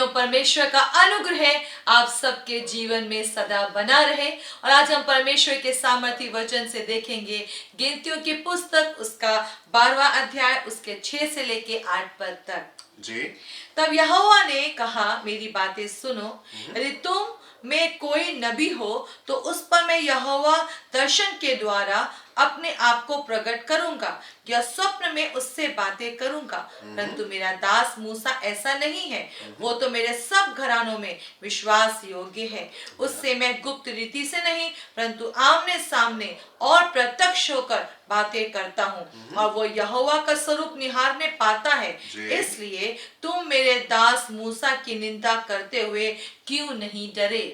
भाइयों, परमेश्वर का अनुग्रह आप सबके जीवन में सदा बना रहे। और आज हम परमेश्वर के सामर्थी वचन से देखेंगे गिनतियों की पुस्तक, उसका 12वां अध्याय, उसके 6 से लेके 8 पद तक। जी। तब यहोवा ने कहा, मेरी बातें सुनो, यदि तुम में कोई नबी हो तो उस पर मैं यहोवा दर्शन के द्वारा अपने आप को प्रकट करूंगा या स्वप्न में उससे बातें करूंगा। परंतु मेरा दास मूसा ऐसा नहीं है। वो तो मेरे सब घरानों में विश्वास योग्य है। उससे मैं गुप्त रीति से नहीं परंतु आमने सामने और प्रत्यक्ष होकर बातें करता हूँ, और वो यहोवा का स्वरूप निहारने पाता है। इसलिए तुम मेरे दास मूसा की निंदा करते हुए क्यों नहीं डरे?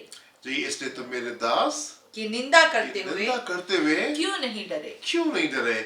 जी, इसलिए तुम मेरे दास की निंदा करते हुए क्यों नहीं डरे?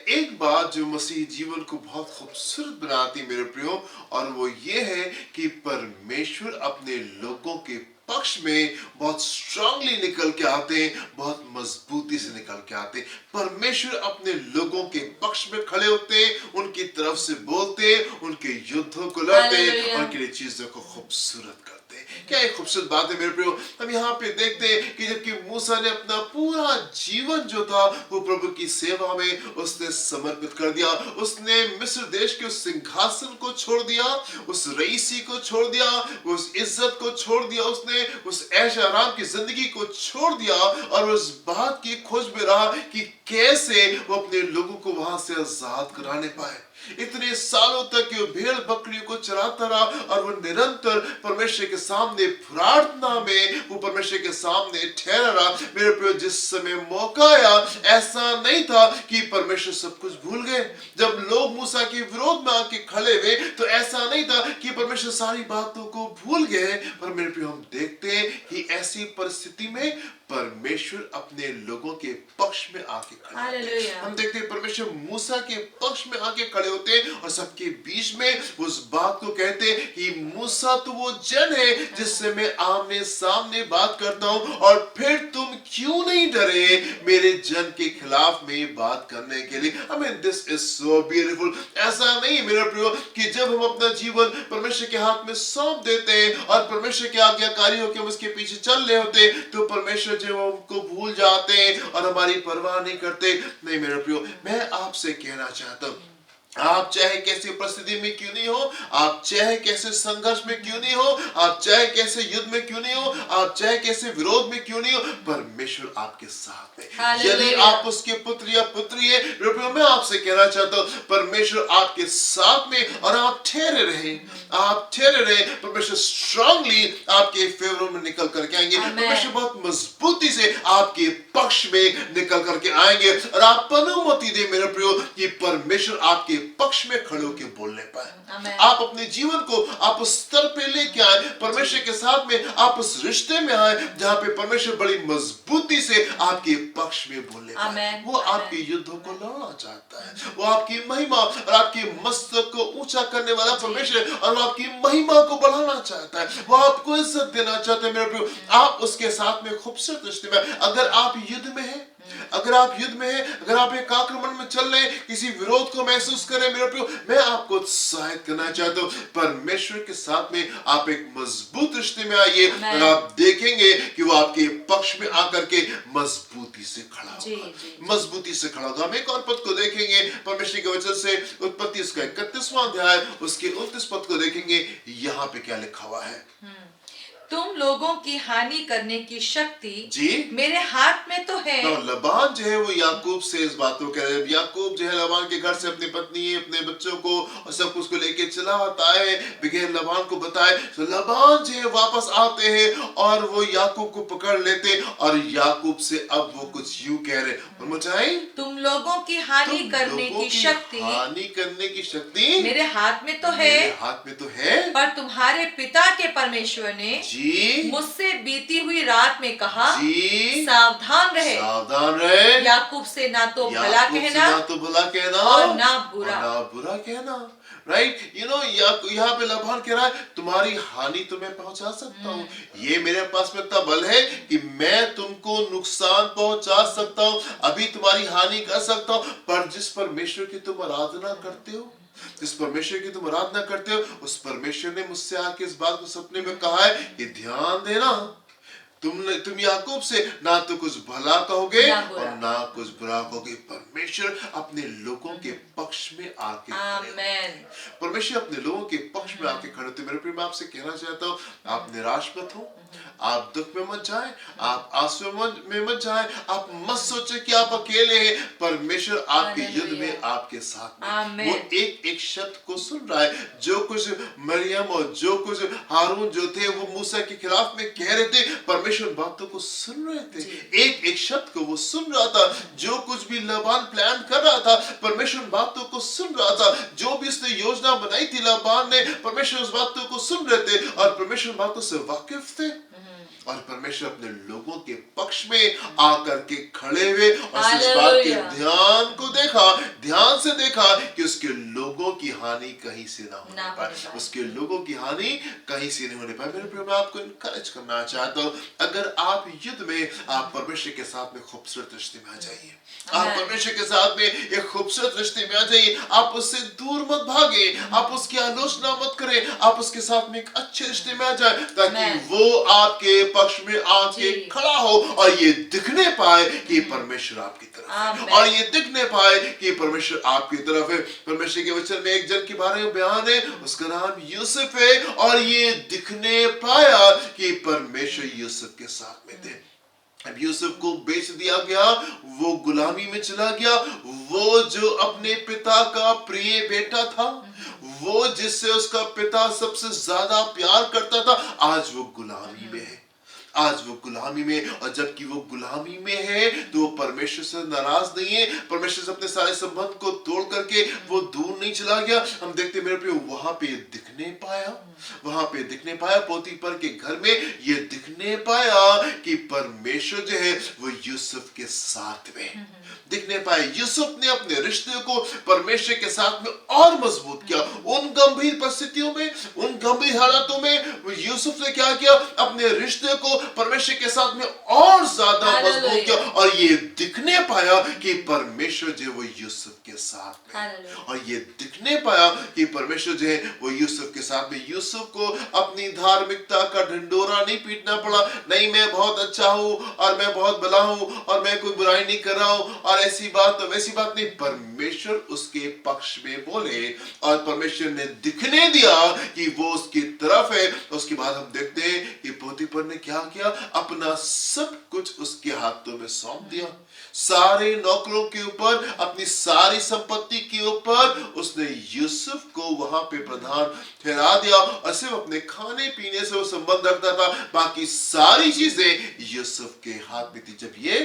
एक बात जो मसीह जीवन को बहुत खूबसूरत बनाती मेरे प्रियो, और वो ये है कि परमेश्वर अपने लोगों के पक्ष में बहुत स्ट्रांगली निकल के आते हैं, बहुत मजबूती से निकल के आते हैं। परमेश्वर अपने लोगों के पक्ष में खड़े होते हैं, उनकी तरफ से बोलते हैं, उनके युद्धों को लड़ते हैं, उनके लिए चीजों को खूबसूरत करते हैं। क्या एक खूबसूरत बात है मेरे प्रियो। हम यहाँ पे देखते हैं कि जबकि मूसा ने अपना पूरा जीवन जो था वो प्रभु की सेवा में उसने समर्पित कर दिया। उसने मिस्र देश के उस सिंहासन को छोड़ दिया, उस रईसी को छोड़ दिया, उस इज्जत को छोड़ दिया, उसने उस ऐश आराम की जिंदगी को छोड़ दिया और उस बात की खोज में रहा कि कैसे वो अपने लोगों को वहां से आजाद कराने पाए। इतने सालों तक वो भेड़ बकरियों को चराता रहा और वो निरंतर परमेश्वर के सामने प्रार्थना में वो परमेश्वर के सामने ठहरा रहा। मेरे प्रिय, जिस समय मौका आया, ऐसा नहीं था कि परमेश्वर सब कुछ भूल गए। जब लोग मूसा के विरोध में आके खड़े हुए तो ऐसा नहीं था कि परमेश्वर सारी बातों को भूल गए। पर मेरे प्रिय, हम देखते हैं कि ऐसी परिस्थिति में परमेश्वर अपने लोगों के पक्ष में आके खड़े होते हैं। हम देखते हैं परमेश्वर मूसा के पक्ष में आके खड़े होते हैं और सबके बीच में उस बात को कहते हैं कि मूसा तो वो जन है जिससे मैं आमने सामने बात करता हूं, और फिर तुम क्यों नहीं डरे मेरे जन के खिलाफ में बात करने के लिए। I mean, this is so beautiful। ऐसा नहीं मेरे प्रियो कि जब हम अपना जीवन परमेश्वर के हाथ में सौंप देते हैं और परमेश्वर के आज्ञाकारी होकर हम उसके पीछे चल रहे होते हैं तो परमेश्वर जो हमको भूल जाते हैं और हमारी परवाह नहीं करते। नहीं मेरे प्रियो, मैं आपसे कहना चाहता हूं, आप चाहे कैसी परिस्थिति में क्यों नहीं हो, आप चाहे कैसे संघर्ष में क्यों नहीं हो, आप चाहे कैसे युद्ध में क्यों नहीं हो, आप चाहे कैसे विरोध में क्यों नहीं हो, परमेश्वर आपके साथ है। यदि आप उसके पुत्र या पुत्री है, मैं आपसे कहना चाहता हूं, परमेश्वर आपके साथ में, और आप ठहरे रहे, आप ठहरे रहे। परमेश्वर स्ट्रांगली आपके फेवर में निकल करके आएंगे। परमेश्वर बहुत मजबूती से आपके पक्ष में निकल करके आएंगे, और आप अनुमति दे मेरे प्रियो कि परमेश्वर आपके पक्ष में खड़े होकर बोलने पाए। आप अपने जीवन को आप उस स्तर पे लेके आए, परमेश्वर के साथ में आप उस रिश्ते में आए जहां पे परमेश्वर बड़ी मजबूती से आपके पक्ष में बोलने पाए। वो आपके युद्धों को लड़ना चाहता है, वो आपकी महिमा और आपके मस्तक को ऊंचा करने वाला परमेश्वर, और वो आपकी महिमा को बढ़ाना चाहता है, वो आपको इज्जत देना चाहता है। मेरे प्रियो, आप उसके साथ में खूबसूरत रिश्ते में, अगर आप युद्ध में हैं, अगर आप युद्ध में हैं, अगर आप एक आक्रमण में चल रहे हैं, किसी विरोध को महसूस करें, मेरे प्रियो, मैं आपको उत्साहित करना चाहता हूं, परमेश्वर के साथ में आप एक मजबूत रिश्ते में आइए और आप देखेंगे कि वो आपके पक्ष में आकर के मजबूती से खड़ा होगा, मजबूती से खड़ा होगा। हम एक और पद को देखेंगे परमेश्वर के वचन से, उत्पत्ति उसका 31वां अध्याय उसके 29 पद को देखेंगे। यहाँ पे क्या लिखा हुआ है? तुम लोगों की हानि करने की शक्ति मेरे हाथ में तो है। लबान जो है वो याकूब से इस बात को कह रहे हैं। याकूब जो है लबान के घर से अपनी पत्नी, अपने बच्चों को और सब कुछ को लेके चला आता है बगैर लबान को बताए। तो लबान जो है वापस आते हैं और वो याकूब को पकड़ लेते हैं, और याकूब से अब वो कुछ यूं कह रहे हैं, तुम लोगं की हानि करने की शक्ति मेरे हाथ में तो है, हाथ में तो है। पर तुम्हारे पिता के परमेश्वर ने मुझसे बीती हुई रात में कहा, सावधान रहे, याकूब से ना तो भला कहना और ना बुरा कहना। राइट, यहाँ पे लबान कह रहा है तुम्हारी हानि तो मैं पहुंचा सकता हूँ, ये मेरे पास में इतना बल है कि मैं तुमको नुकसान पहुंचा सकता हूँ, अभी तुम्हारी हानि कर सकता हूँ, पर जिस परमेश्वर की तुम आराधना करते हो, जिस परमेश्वर की तुम आराधना करते हो, उस परमेश्वर ने मुझसे आके इस बात को सपने में कहा है कि ध्यान देना, तुम याकूब से ना तो कुछ भला कहोगे ना बुरा। और ना कुछ बुरा कहोगे। परमेश्वर अपने लोगों के पक्ष में आके खड़े होते हैं। आमेन। परमेश्वर अपने लोगों के पक्ष में आके खड़े होते हैं। मेरे प्रिय, मैं आपसे कहना चाहता हूँ, आप निराश मत हो, आप दुख में मत जाएं, आप आंसू में मत जाएं, आप मत सोचें कि आप अकेले हैं। परमेश्वर आपके युद्ध में हालेलुया। आपके साथ में, आमेन। वो एक एक शब्द को सुन रहा है। जो कुछ मरियम और जो कुछ हारून जो थे वो मूसा के खिलाफ में कह रहे थे, परमेश्वर बातों को सुन रहे थे, एक एक शब्द को वो सुन रहा था। जो कुछ भी लाबान प्लान कर रहा था, परमेश्वर बातों को सुन रहा था। जो भी उसने योजना बनाई थी लाबान ने, परमेश्वर उस बातों को सुन रहे थे और परमेश्वर बातों से वाकिफ थे। और परमेश्वर अपने लोगों के पक्ष में आकर के खड़े हुए और इस बात के हालेलुया। ध्यान को देखा, ध्यान से देखा कि उसके लोगों की हानि कहीं से ना होने ना पाए, होने पाए। उसके लोगों की हानि कहीं से नहीं होने पाए। मेरे प्रिय, मैं आपको इनकरेज करना चाहता हूँ, अगर आप युद्ध में, आप परमेश्वर के साथ में खूबसूरत रिश्ते में आ जाइए। आप परमेश्वर के साथ में एक खूबसूरत रिश्ते में आ जाइए। आप उससे दूर मत भागे, आप उसकी आलोचना मत करें, आप उसके साथ में एक अच्छे रिश्ते में आ जाए, ताकि वो आपके पक्ष में आके जी। खड़ा हो और ये दिखने पाए कि परमेश्वर आपकी तरफ है, आमेन। और ये दिखने पाए कि परमेश्वर आपकी तरफ है। परमेश्वर के वचन में एक जन के बारे में बयान है, उसका नाम यूसुफ है, और ये दिखने पाया कि परमेश्वर यूसुफ के साथ में थे। अब यूसुफ को बेच दिया गया, वो गुलामी में चला गया। वो जो अपने पिता का प्रिय बेटा था, वो जिससे उसका पिता सबसे ज्यादा प्यार करता था, आज वो गुलामी में है, आज वो गुलामी में। और जबकि वो गुलामी में है तो वो परमेश्वर से नाराज नहीं है, परमेश्वर से अपने सारे संबंध को तोड़ करके वो दूर नहीं चला गया। हम देखते मेरे प्रिय, वहां पे दिखने पाया, वहां पे दिखने पाया, पोतीफर के घर में ये दिखने पाया कि परमेश्वर जो है वो यूसुफ के साथ में दिखने पाए। यूसुफ ने अपने रिश्ते को परमेश्वर के साथ में और मजबूत किया। उन गंभीर परिस्थितियों में, उन गंभीर हालातों में यूसुफ ने क्या किया, अपने रिश्ते को परमेश्वर के साथ में और ज्यादा मजबूत किया, और ये दिखने पाया कि परमेश्वर जो वो यूसुफ के साथ में, और ये दिखने पाया कि परमेश्वर जो है वो यूसुफ के साथ में। यूसुफ को अपनी धार्मिकता का ढिंडोरा नहीं पीटना पड़ा, नहीं मैं बहुत अच्छा हूं और मैं बहुत भला हूं और मैं कोई बुराई नहीं कर रहा हूं और ऐसी बात वैसी बात नहीं। परमेश्वर उसके पक्ष में बोले और परमेश्वर ने दिखने दिया कि वो उसकी तरफ है। उसके बाद हम देखते हैं कि पोतीफर ने क्या किया, अपना सब कुछ उसके हाथों में सौंप दिया। सारे नौकरों के ऊपर, अपनी सारी संपत्ति के ऊपर उसने यूसुफ को वहां पे प्रधान ठहरा दिया, और सिर्फ अपने खाने पीने से वो संबंध रखता था, बाकी सारी चीजें यूसुफ के हाथ में थी। जब ये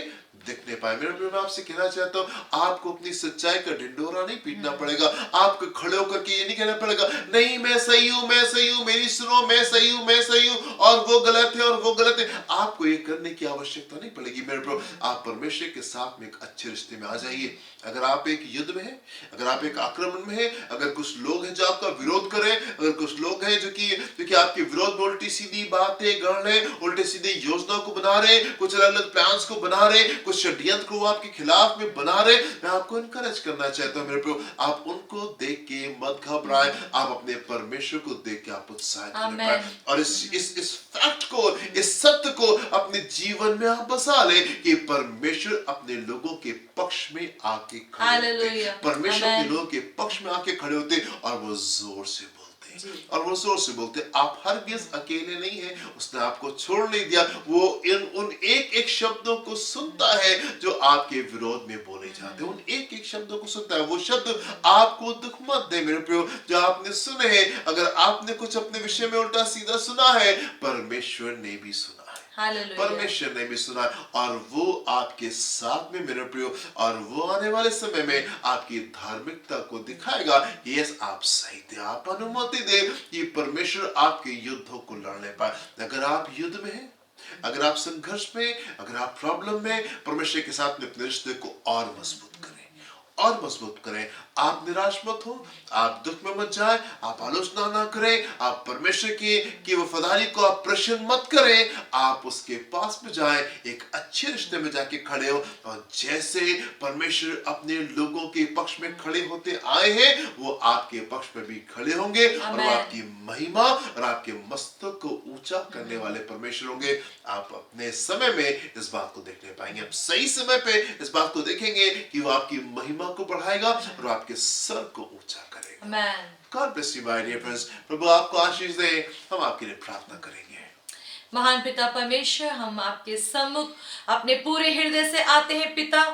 दिखने पाए, मेरे प्रिय, मैं आपसे कहना चाहता हूँ, आपको अपनी सच्चाई का ढिंडोरा नहीं पीटना पड़ेगा। आपको खड़े होकर के ये नहीं कहना पड़ेगा, नहीं मैं सही हूँ, मैं सही हूँ, मेरी सुनो, मैं सही हूँ, मैं सही हूँ, और वो गलत है और वो गलत है। आपको ये करने की आवश्यकता नहीं पड़ेगी मेरे प्रिय। आप परमेश्वर के साथ में एक अच्छे रिश्ते में आ जाइए। अगर आप एक युद्ध में हैं, अगर आप एक आक्रमण में हैं, अगर कुछ लोग हैं जो आपका विरोध करें, अगर कुछ लोग हैं जो कि आपके विरोध में उल्टी सीधी बातें गढ़ रहे, उल्टे सीधे योजना को बना रहे, कुछ अलग अलग प्लान्स को बना रहे, कुछ षड्यंत्र को आपके खिलाफ में बना रहे, मैं आपको इनकरेज करना चाहता हूं मेरे प्रियो, आप उनको देख के मत घबराएं, आप अपने परमेश्वर को देख के आप उत्साहित हो पाए, और इस फैक्ट को, इस सत्य को अपने जीवन में आप बसा ले कि परमेश्वर अपने लोगों के पक्ष में आके खड़े होते, परमेश्वर अपने लोगों के पक्ष में आके खड़े होते, और वो जोर से और वो जोर से बोलते, आप हरगिज़ अकेले नहीं हैं, उसने आपको छोड़ नहीं दिया। वो उन एक एक शब्दों को सुनता है जो आपके विरोध में बोले जाते हैं, उन एक एक शब्दों को सुनता है। वो शब्द आपको दुख मत दे मेरे प्रियो, जो आपने सुने हैं। अगर आपने कुछ अपने विषय में उल्टा सीधा सुना है, परमेश्वर ने भी सुना, परमेश्वर ने भी सुना, और वो आपके साथ में मेरे प्रियो, और वो आने वाले समय में आपकी धार्मिकता को दिखाएगा। यस, आप सही थे, आप अनुमति दे कि परमेश्वर आपके युद्धों को लड़ने पाए। अगर आप युद्ध में हैं, अगर आप संघर्ष में, अगर आप प्रॉब्लम में, परमेश्वर के साथ में अपने रिश्ते को और मजबूत करें, और मजबूत करें। आप निराश मत हो, आप दुख में मत जाए, आप आलोचना ना करें, आप परमेश्वर की वफादारी को आप प्रश्न मत करें, आप उसके पास में जाएं, एक अच्छे रिश्ते में जाके खड़े हो, और जैसे परमेश्वर अपने लोगों के पक्ष में खड़े होते आए हैं, वो आपके पक्ष में भी खड़े होंगे, और वो आपकी महिमा और आपके मस्तक को ऊंचा करने वाले परमेश्वर होंगे। आप अपने समय में इस बात को देखने पाएंगे, आप सही समय पे इस बात को देखेंगे कि वो आपकी महिमा को बढ़ाएगा और आपके सर को ऊंचा करेगा। Amen. God bless you, my dear friends. प्रभु आपको आशीष दे। हम आपके लिए प्रार्थना करेंगे। महान पिता परमेश्वर, हम आपके सम्मुख अपने पूरे हृदय से आते हैं पिता,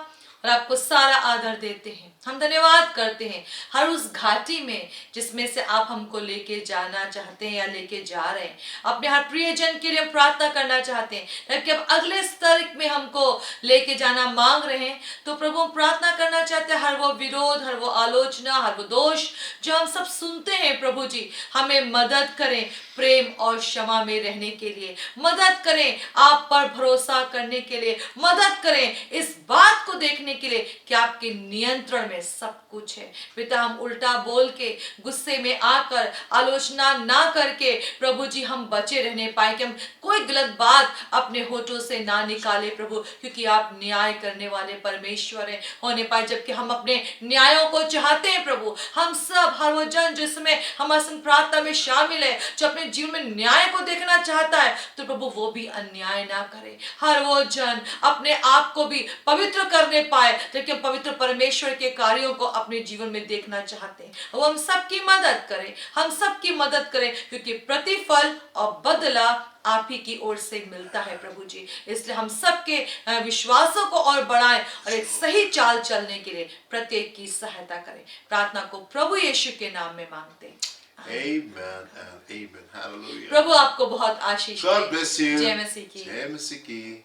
और आपको सारा आदर देते हैं। हम धन्यवाद करते हैं हर उस घाटी में जिसमें से आप हमको लेके जाना चाहते हैं या लेके जा रहे हैं। अपने हर प्रियजन के लिए हम प्रार्थना करना चाहते हैं, ताकि अब अगले स्तर में हमको लेके जाना मांग रहे हैं। तो प्रभु हम प्रार्थना करना चाहते हैं, हर वो विरोध, हर वो आलोचना, हर वो दोष जो हम सब सुनते हैं, प्रभु जी हमें मदद करें प्रेम और क्षमा में रहने के लिए, मदद करें आप पर भरोसा करने के लिए, मदद करें इस बात को देखने के लिए कि आपके नियंत्रण में सब कुछ है। पिता हम उल्टा बोल के, गुस्से में आकर, आलोचना ना करके प्रभु जी हम बचे रहने पाए, कि हम कोई गलत बात अपने होठों से ना निकाले प्रभु, क्योंकि आप न्याय करने वाले परमेश्वर हैं होने पाए। जबकि हम अपने न्यायों को चाहते हैं प्रभु, हम सब, हर वो जन जिसमें हम प्रार्थना में शामिल है, जो अपने जीवन में न्याय को देखना चाहता है, तो प्रभु वो भी अन्याय ना करे। हर वो जन अपने आप को भी पवित्र करने पाए, जबकि हम पवित्र परमेश्वर के कार्यों को अपने जीवन में देखना चाहते हैं। वो हम सबकी मदद करें, हम सबकी मदद करें, क्योंकि प्रतिफल और बदला आप ही की ओर से मिलता है प्रभु जी। इसलिए हम सबके विश्वासों को और बढ़ाएं, और एक सही चाल चलने के लिए प्रत्येक की सहायता करें। प्रार्थना को प्रभु यीशु के नाम में मांगते हैं। Amen and amen. Hallelujah. प्रभु आपको बहुत आशीष God दे। bless you. जय मसीह की। जय मसीह की।